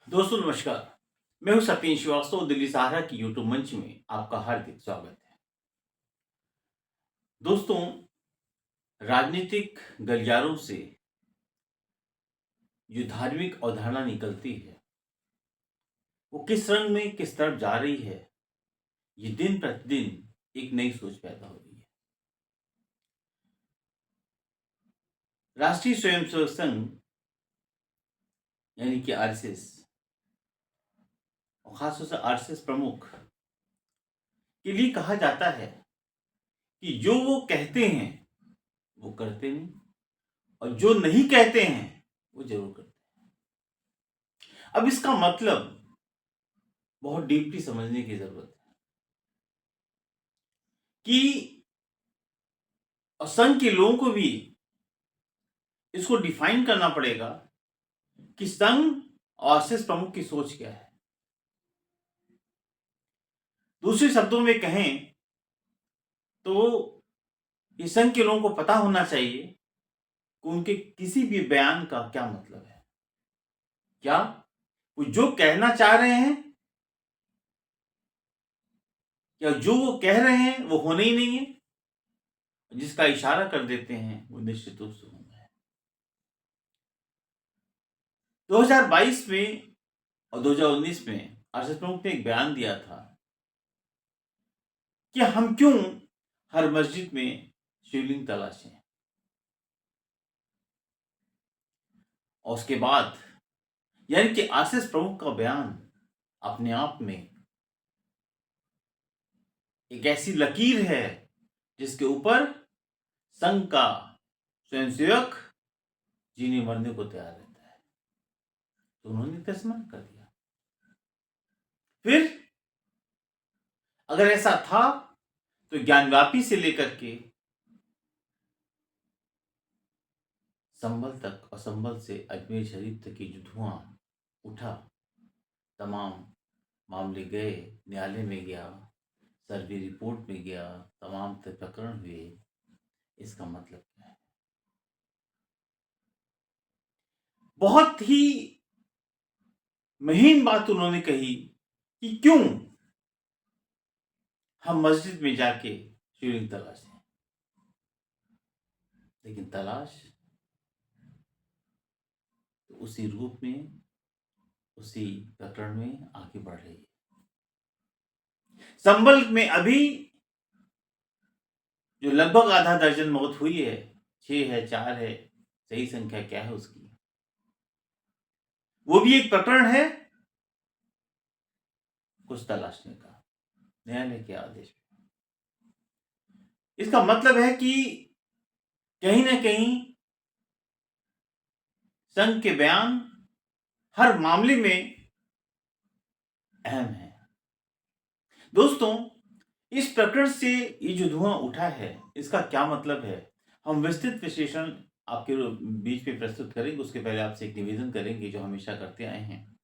दोस्तों नमस्कार। मैं हूं सतीश श्रीवास्तव। दिल्ली सहारा की यूट्यूब मंच में आपका हार्दिक स्वागत है। दोस्तों, राजनीतिक गलियारों से जो धार्मिक अवधारणा निकलती है वो किस रंग में किस तरफ जा रही है, ये दिन प्रतिदिन एक नई सोच पैदा हो रही है। राष्ट्रीय स्वयंसेवक संघ यानी कि आरएसएस और खासतौर से आरएसएस प्रमुख के लिए कहा जाता है कि जो वो कहते हैं वो करते नहीं, और जो नहीं कहते हैं वो जरूर करते हैं। अब इसका मतलब बहुत डीपली समझने की जरूरत है कि संघ के लोगों को भी इसको डिफाइन करना पड़ेगा कि संघ और आरएसएस प्रमुख की सोच क्या है। दूसरे शब्दों में कहें तो ये संघ के लोगों को पता होना चाहिए कि उनके किसी भी बयान का क्या मतलब है। क्या वो जो कहना चाह रहे हैं या जो वो कह रहे हैं वो होना ही नहीं है, जिसका इशारा कर देते हैं वो निश्चित रूप से होना है। 2022 में और 2019 में आरएसएस प्रमुख ने एक बयान दिया था कि हम क्यों हर मस्जिद में शिवलिंग तलाशें। और उसके बाद यानी कि आरएसएस प्रमुख का बयान अपने आप में एक ऐसी लकीर है जिसके ऊपर संघ का स्वयंसेवक जीने मरने को तैयार रहता है। तो उन्होंने तस्मा कर दिया। फिर अगर ऐसा था तो ज्ञानव्यापी से लेकर के संभल तक और संभल से अजमेर शरीफ तक की जो धुआं उठा, तमाम मामले गए, न्यायालय में गया, सर्वे रिपोर्ट में गया, तमाम प्रकरण हुए। इसका मतलब क्या है? बहुत ही महीन बात उन्होंने कही कि क्यों हम मस्जिद में जाके शिवलिंग तलाशें। लेकिन तलाश तो उसी रूप में, उसी प्रकरण में आगे बढ़ रही है। संभल में अभी जो लगभग आधा दर्जन मौत हुई है, 6 है, 4 है, सही संख्या क्या है उसकी, वो भी एक प्रकरण है कुछ तलाशने का, न्यायालय के आदेश पे। इसका मतलब है कि कहीं ना कहीं संघ के बयान हर मामले में अहम है। दोस्तों, इस प्रकरण से ये जो धुआं उठा है इसका क्या मतलब है, हम विस्तृत विश्लेषण आपके बीच में प्रस्तुत करेंगे। उसके पहले आपसे एक निवेदन करेंगे जो हमेशा करते आए हैं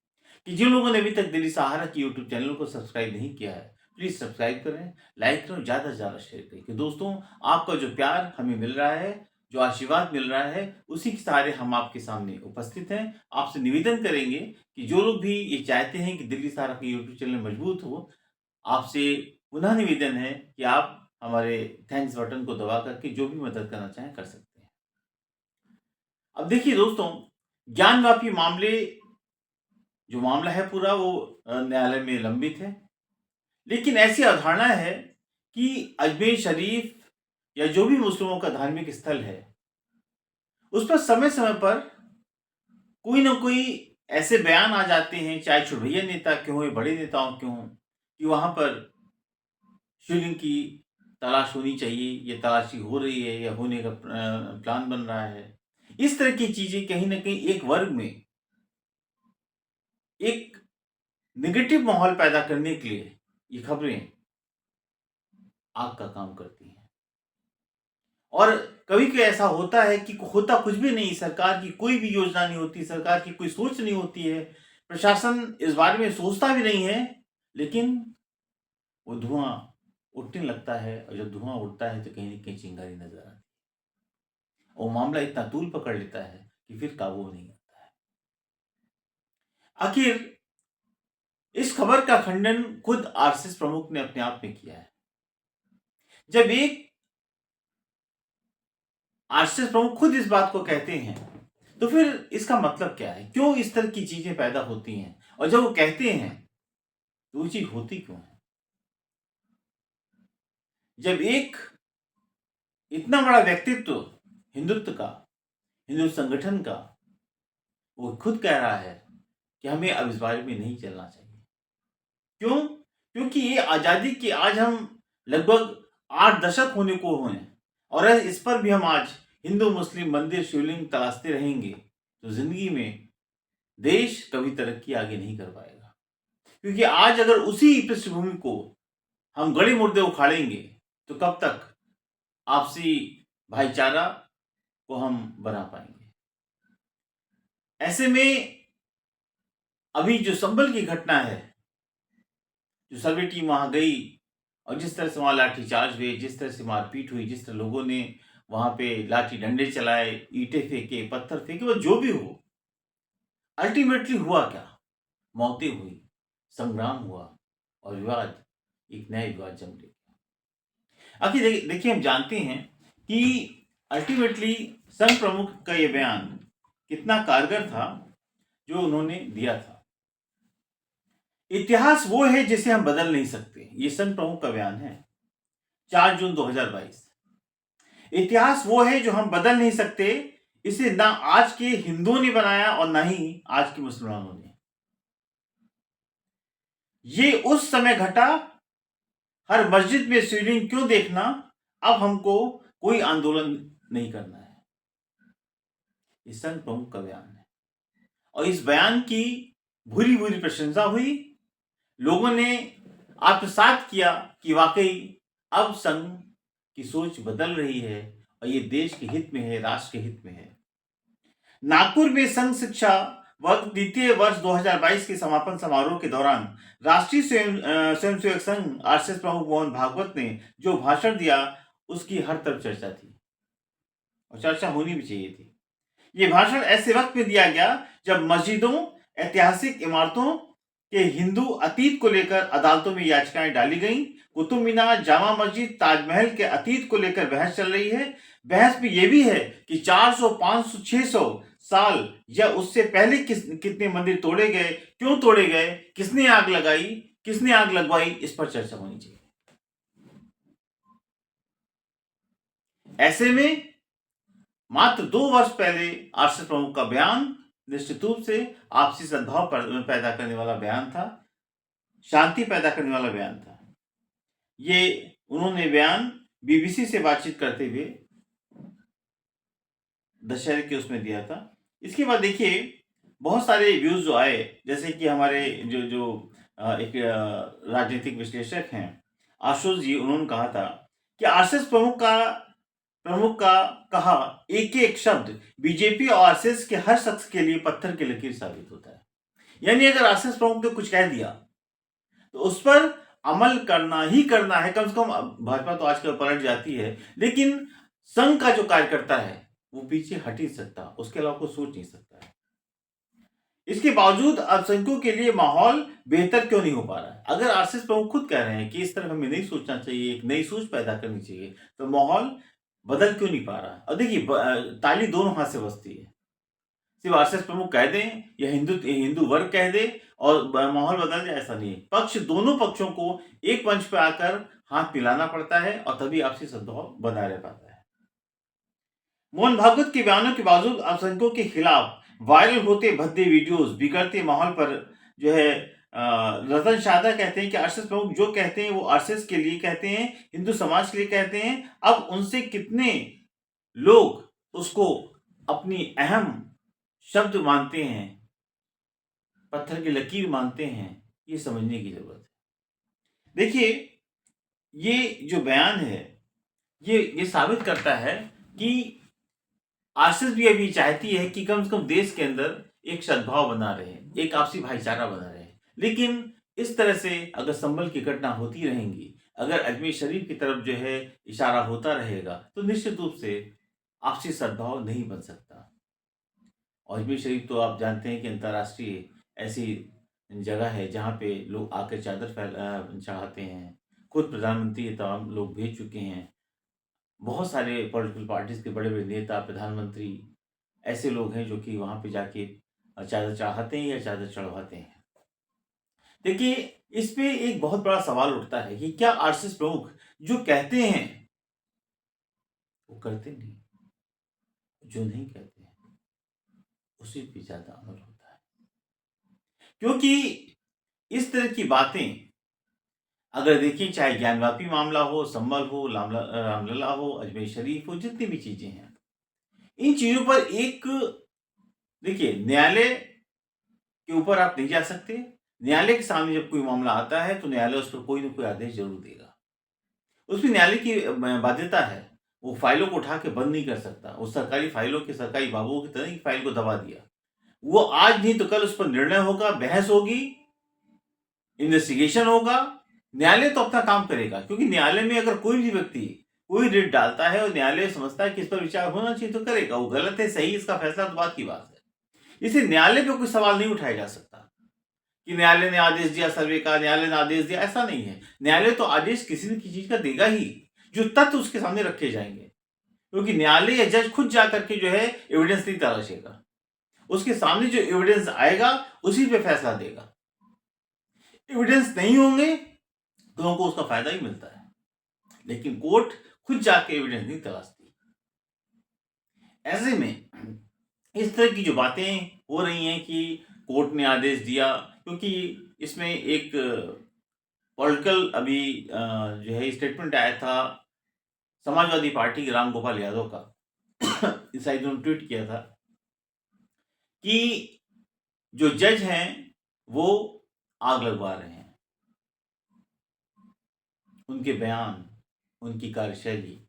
कि जिन लोगों ने अभी तक दिल्ली सहारा की यूट्यूब चैनल को सब्सक्राइब नहीं किया है, प्लीज सब्सक्राइब करें, लाइक करें, ज्यादा से ज्यादा शेयर करें। कि दोस्तों, आपका जो प्यार हमें मिल रहा है, जो आशीर्वाद मिल रहा है, उसी के सहारे हम आपके सामने उपस्थित हैं। आपसे निवेदन करेंगे कि जो लोग भी ये चाहते हैं कि दिल्ली सहारा का यूट्यूब चैनल मजबूत हो, आपसे पुनः निवेदन है कि आप हमारे थैंक्स बटन को दबा करके जो भी मदद करना चाहें कर सकते हैं। अब देखिए दोस्तों, ज्ञानवापी मामले जो मामला है पूरा वो न्यायालय में लंबित है। लेकिन ऐसी अवधारणा है कि अजमेर शरीफ या जो भी मुस्लिमों का धार्मिक स्थल है उस पर समय समय पर कोई ना कोई ऐसे बयान आ जाते हैं, चाहे छुटभैया नेता क्यों हो या बड़े नेताओं क्यों हो, कि वहां पर शिवलिंग की तलाश होनी चाहिए, ये तलाशी हो रही है या होने का प्लान बन रहा है। इस तरह की चीजें कहीं ना कहीं एक वर्ग में एक नेगेटिव माहौल पैदा करने के लिए ये खबरें आग का काम करती हैं। और कभी कभी ऐसा होता है कि होता कुछ भी नहीं, सरकार की कोई भी योजना नहीं होती, सरकार की कोई सोच नहीं होती है, प्रशासन इस बारे में सोचता भी नहीं है, लेकिन वो धुआं उठने लगता है। और जब धुआं उठता है तो कहीं ना कहीं चिंगारी नजर आती है और मामला इतना तूल पकड़ लेता है कि फिर काबू नहीं आता है। आखिर इस खबर का खंडन खुद आरएसएस प्रमुख ने अपने आप में किया है। जब एक आरएसएस प्रमुख खुद इस बात को कहते हैं तो फिर इसका मतलब क्या है? क्यों इस तरह की चीजें पैदा होती हैं? और जब वो कहते हैं तो वो चीज होती क्यों है? जब एक इतना बड़ा व्यक्तित्व हिंदुत्व का, हिंदू संगठन का, वो खुद कह रहा है कि हमें अब इस बारे में नहीं चलना चाहिए। क्यों? क्योंकि ये आजादी के आज हम लगभग 8 दशक होने को हुए हैं और इस पर भी हम आज हिंदू मुस्लिम मंदिर शिवलिंग तलाशते रहेंगे तो जिंदगी में देश कभी तरक्की आगे नहीं कर पाएगा। क्योंकि आज अगर उसी पृष्ठभूमि को हम गड़े मुर्दे उखाड़ेंगे तो कब तक आपसी भाईचारा को हम बना पाएंगे? ऐसे में अभी जो संभल की घटना है, जो सर्वे टीम वहां गई और जिस तरह से वहां लाठीचार्ज हुए, जिस तरह से मारपीट हुई, जिस तरह लोगों ने वहां पे लाठी डंडे चलाए, ईंटें फेंके, पत्थर फेंके, वो जो भी हो, अल्टीमेटली हुआ क्या? मौतें हुई, संग्राम हुआ और विवाद, एक नया विवाद जन्म ले गया। आखिर देखिए, हम जानते हैं कि अल्टीमेटली संघ प्रमुख का यह बयान कितना कारगर था जो उन्होंने दिया था। इतिहास वो है जिसे हम बदल नहीं सकते, ये संघ प्रमुख का बयान है 4 जून 2022। इतिहास वो है जो हम बदल नहीं सकते, इसे ना आज के हिंदुओं ने बनाया और ना ही आज के मुसलमानों ने। ये उस समय घटा, हर मस्जिद में शिवलिंग क्यों देखना, अब हमको कोई आंदोलन नहीं करना है। ये संघ प्रमुख का बयान है और इस बयान की भूरी भूरी प्रशंसा हुई। लोगों ने आत्मसात किया कि वाकई अब संघ की सोच बदल रही है और ये देश के हित में है, राष्ट्र के हित में है। नागपुर में संघ शिक्षा वर्ग द्वितीय वर्ष 2022 के समापन समारोह के दौरान राष्ट्रीय स्वयंसेवक संघ आरएसएस प्रमुख मोहन भागवत ने जो भाषण दिया उसकी हर तरफ चर्चा थी और चर्चा होनी भी चाहिए थी। ये भाषण ऐसे वक्त में दिया गया जब मस्जिदों, ऐतिहासिक इमारतों के हिंदू अतीत को लेकर अदालतों में याचिकाएं डाली गईं। कुतुब मीनार, जामा मस्जिद, ताजमहल के अतीत को लेकर बहस चल रही है। बहस में यह भी है कि 400, 500, 600 साल या उससे पहले कितने मंदिर तोड़े गए, क्यों तोड़े गए, किसने आग लगाई, किसने आग लगवाई, इस पर चर्चा होनी चाहिए। ऐसे में मात्र 2 वर्ष पहले आरएसएस प्रमुख का बयान निश्चित रूप से आपसी सद्भाव पैदा करने वाला बयान था, शांति पैदा करने वाला बयान था। ये उन्होंने बयान बीबीसी से बातचीत करते हुए दशहरे के उसमें दिया था। इसके बाद देखिए बहुत सारे व्यूज जो आए, जैसे कि हमारे जो एक राजनीतिक विश्लेषक हैं आशुष जी, उन्होंने कहा था कि आरएसएस प्रमुख का कहा एक एक शब्द बीजेपी और आरएसएस के हर शख्स के लिए पत्थर की लकीर साबित होता है। यानी अगर आरएसएस प्रमुख ने कुछ कह दिया तो उस पर अमल करना ही करना है। कम से कम भाजपा तो आजकल पलट जाती है, लेकिन संघ का जो कार्यकर्ता है वो पीछे हट ही सकता, उसके अलावा कुछ सोच नहीं सकता है। इसके बावजूद अल्पसंख्यकों के लिए माहौल बेहतर क्यों नहीं हो पा रहा है? अगर आरएसएस प्रमुख खुद कह रहे हैं कि इस तरफ हमें नहीं सोचना चाहिए, एक नई सोच पैदा करनी चाहिए, तो माहौल बदल क्यों नहीं पा रहा है? और देखिए ताली दोनों हाथ से बजती है। सिर्फ आरएसएस प्रमुख कह दें या हिंदू वर्ग कह दे और माहौल बदल जाए, ऐसा नहीं है। पक्ष दोनों पक्षों को एक मंच पर आकर हाथ मिलाना पड़ता है और तभी आपसी सद्भाव बना रह पाता है। मोहन भागवत के बयानों के बावजूद अल्पसंख्यकों के खिलाफ वायरल होते भद्दे वीडियोस, बिगड़ते माहौल पर जो है रतन शादा कहते हैं कि आरएसएस प्रमुख जो कहते हैं वो आरएसएस के लिए कहते हैं, हिंदू समाज के लिए कहते हैं। अब उनसे कितने लोग उसको अपनी अहम शब्द मानते हैं, पत्थर की लकीर मानते हैं, ये समझने की जरूरत है। देखिए ये जो बयान है ये साबित करता है कि आरएसएस भी अभी चाहती है कि कम से कम देश के अंदर एक सद्भाव बना रहे, एक आपसी भाईचारा बना रहे। लेकिन इस तरह से अगर संभल की घटना होती रहेंगी, अगर अजमेर शरीफ की तरफ जो है इशारा होता रहेगा, तो निश्चित रूप से आपसी सद्भाव नहीं बन सकता। और अजमेर शरीफ तो आप जानते हैं कि अंतर्राष्ट्रीय ऐसी जगह है जहाँ पे लोग आकर चादर चढ़ाते हैं। खुद प्रधानमंत्री ये तमाम लोग भेज चुके हैं। बहुत सारे पॉलिटिकल पार्टीज़ के बड़े-बड़े नेता, प्रधानमंत्री ऐसे लोग हैं जो कि वहाँ पे जाके चादर चढ़ाते हैं या चादर चढ़वाते हैं। देखिए, इस पे एक बहुत बड़ा सवाल उठता है कि क्या आरएसएस प्रमुख जो कहते हैं, वो करते नहीं? जो नहीं कहते हैं, उसी पे ज़्यादा अमल होता है। क्योंकि इस तरह की बातें अगर देखिए, चाहे ज्ञानवापी मामला हो, संभल हो, रामलला हो, अजमेर शरीफ हो, जितनी भी चीज़ें हैं, इन चीज़ों पर एक देखिए, न्यायालय के ऊपर आप नहीं जा सकते। न्यायालय के सामने जब कोई मामला आता है, तो न्यायालय उस पर कोई न कोई आदेश ज़रूर देगा। उसमें न्यायालय की बाध्यता है, वो फाइलों को उठा के बंद नहीं कर सकता। वो सरकारी फाइलों के सरकारी बाबुओं की तरह ही फाइल को दबा दिया। वो आज नहीं तो कल उस पर निर्णय होगा, बहस होगी, इन्वेस्टिगेशन होगा। न्यायालय तो अपना काम करेगा, क्योंकि न्यायालय में अगर कोई भी व्यक्ति कोई रिट डालता है और न्यायालय समझता है कि इस पर विचार होना चाहिए, तो करेगा। वो गलत है, सही, इसका फैसला तो बात की बात है। इसलिए न्यायालय पे कोई सवाल नहीं उठाया जा सकता कि न्यायालय ने आदेश दिया सर्वे का, न्यायालय ने आदेश दिया, ऐसा नहीं है। न्यायालय तो आदेश किसी न किसी चीज का देगा ही, जो तथ्य उसके सामने रखे जाएंगे। क्योंकि न्यायालय या जज खुद जा करके जो है एविडेंस नहीं तराशेगा। उसके सामने जो एविडेंस आएगा उसी पे फैसला देगा। एविडेंस नहीं होंगे तो हमको उसका फायदा ही मिलता है, लेकिन कोर्ट खुद जाके एविडेंस नहीं तलाशती। ऐसे में इस तरह की जो बातें हो रही हैं कि कोर्ट ने आदेश दिया, क्योंकि इसमें एक पॉलिटिकल अभी जो है स्टेटमेंट आया था समाजवादी पार्टी के रामगोपाल यादव का। इस साइड उन्होंने ट्वीट किया था कि जो जज हैं वो आग लगवा रहे हैं। उनके बयान, उनकी कार्यशैली,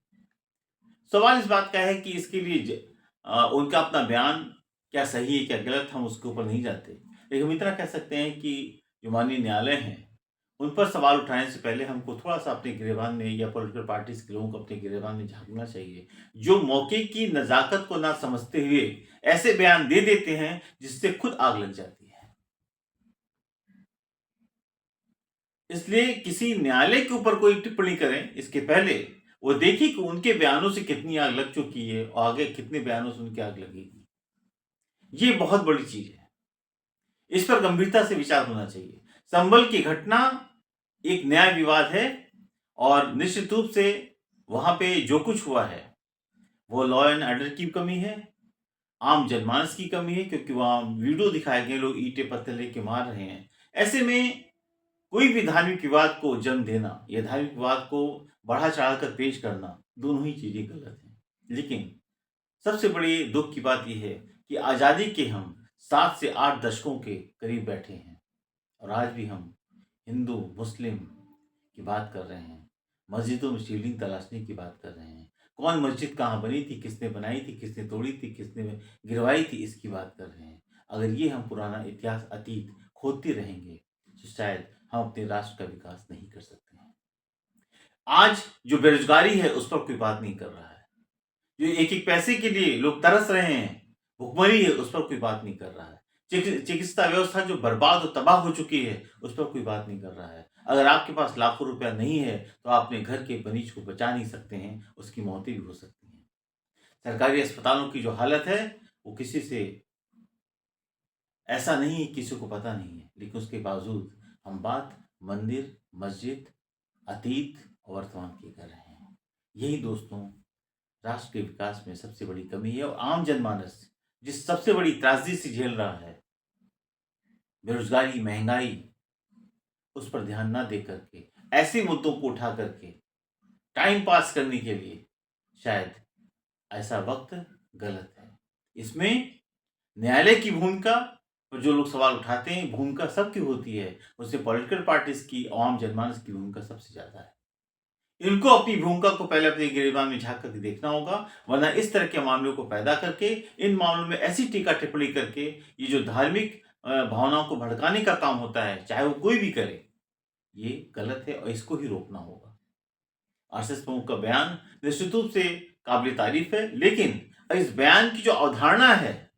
सवाल इस बात का है कि इसके लिए उनका अपना बयान क्या सही है क्या गलत, हम उसके ऊपर नहीं जाते। लेकिन हम इतना कह सकते हैं कि जो माननीय न्यायालय हैं, उन पर सवाल उठाने से पहले हमको थोड़ा-सा अपने गिरेबान में या पॉलिटिकल पार्टीज़ के लोगों को अपने गिरेबान में झाँकना चाहिए। जो मौके की नज़ाकत को ना समझते हुए ऐसे बयान दे देते हैं, जिससे खुद आग लग जाती है। इसलिए किसी न्यायालय के ऊपर कोई टिप्पणी करें, इसके पहले वो देखें कि उनके बयानों से कितनी आग लग चुकी है और आगे कितने बयानों से उनकी आग लगेगी। ये बहुत बड़ी चीज़ है। इस पर गंभीरता से विचार होना चाहिए। संभल की घटना एक न्याय विवाद है और निश्चित रूप से वहाँ पे जो कुछ हुआ है, वो लॉ एंड ऑर्डर की कमी है, आम जनमानस की कमी है, क्योंकि वहाँ वीडियो दिखाए गए, लोग ईंटें पत्थर लेके मार रहे हैं। ऐसे में कोई भी धार्मिक विवाद को जन्म देना या धार्मिक विवाद को बढ़ा-चढ़ा कर पेश करना, दोनों ही चीज़ें गलत हैं। लेकिन सबसे बड़ी दुःख की बात ये है कि आज़ादी के हम 7 से 8 दशकों के करीब बैठे हैं और आज भी हम हिंदू, मुस्लिम की बात कर रहे हैं। मस्जिदों में शिवलिंग तलाशने की बात कर रहे हैं। कौन मस्जिद कहाँ बनी थी, किसने बनाई थी, किसने तोड़ी थी, किसने गिरवाई थी, इसकी बात कर रहे हैं। अगर ये हम पुराना इतिहास, अतीत खोदते रहेंगे, तो शायद हम अपने राष्ट्र का विकास नहीं कर सकते हैं। आज जो बेरोज़गारी है, उस पर कोई बात नहीं कर रहा है। जो एक-एक पैसे के लिए लोग तरस रहे हैं, भुखमरी है, उस पर कोई बात नहीं कर रहा है। चिकित्सा व्यवस्था जो बर्बाद और तबाह हो चुकी है, उस पर कोई बात नहीं कर रहा है। अगर आपके पास लाखों रुपया नहीं है, तो आप अपने घर के मरीज को बचा नहीं सकते हैं, उसकी मौतें भी हो सकती हैं। सरकारी अस्पतालों की जो हालत है, वो किसी से ऐसा नहीं है, किसी को पता नहीं है, लेकिन उसके बावजूद हम बात मंदिर, मस्जिद, अतीत और वर्तमान की कर रहे हैं। यही दोस्तों राष्ट्र के विकास में सबसे बड़ी कमी है और आम जनमानस जिस सबसे बड़ी त्रासदी से झेल रहा है, बेरोजगारी, महंगाई, उस पर ध्यान ना दे करके ऐसे मुद्दों को उठा करके टाइम पास करने के लिए शायद ऐसा वक्त गलत है। इसमें न्यायालय की भूमिका पर जो लोग सवाल उठाते हैं, भूमिका सबकी होती है, उसमें पॉलिटिकल पार्टीज की, आम जनमानस की भूमिका सबसे ज्यादा है। इनको अपनी भूमिका को पहले अपने गिरेबान में झाँक करके देखना होगा, वरना इस तरह के मामलों को पैदा करके, इन मामलों में ऐसी टीका-टिप्पणी करके, ये जो धार्मिक भावनाओं को भड़काने का काम होता है, चाहे वो कोई भी करे, ये गलत है और इसको ही रोकना होगा। आरएसएस प्रमुख का बयान निश्चित रूप से काबिल-ए-तारीफ़ है, लेकिन इस बयान की जो अवधारणा है,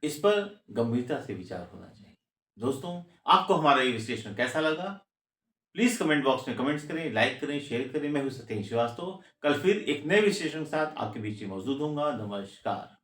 इस पर गंभीरता से विचार होना चाहिए। दोस्तों, आपको हमारा ये विश्लेषण कैसा लगा? प्लीज़ कमेंट बॉक्स में कमेंट्स करें, लाइक करें, शेयर करें। मैं हूँ सत्येंद्र श्रीवास्तव। कल फिर एक नए विश्लेषण के साथ आपके बीच में मौजूद होऊँगा। नमस्कार।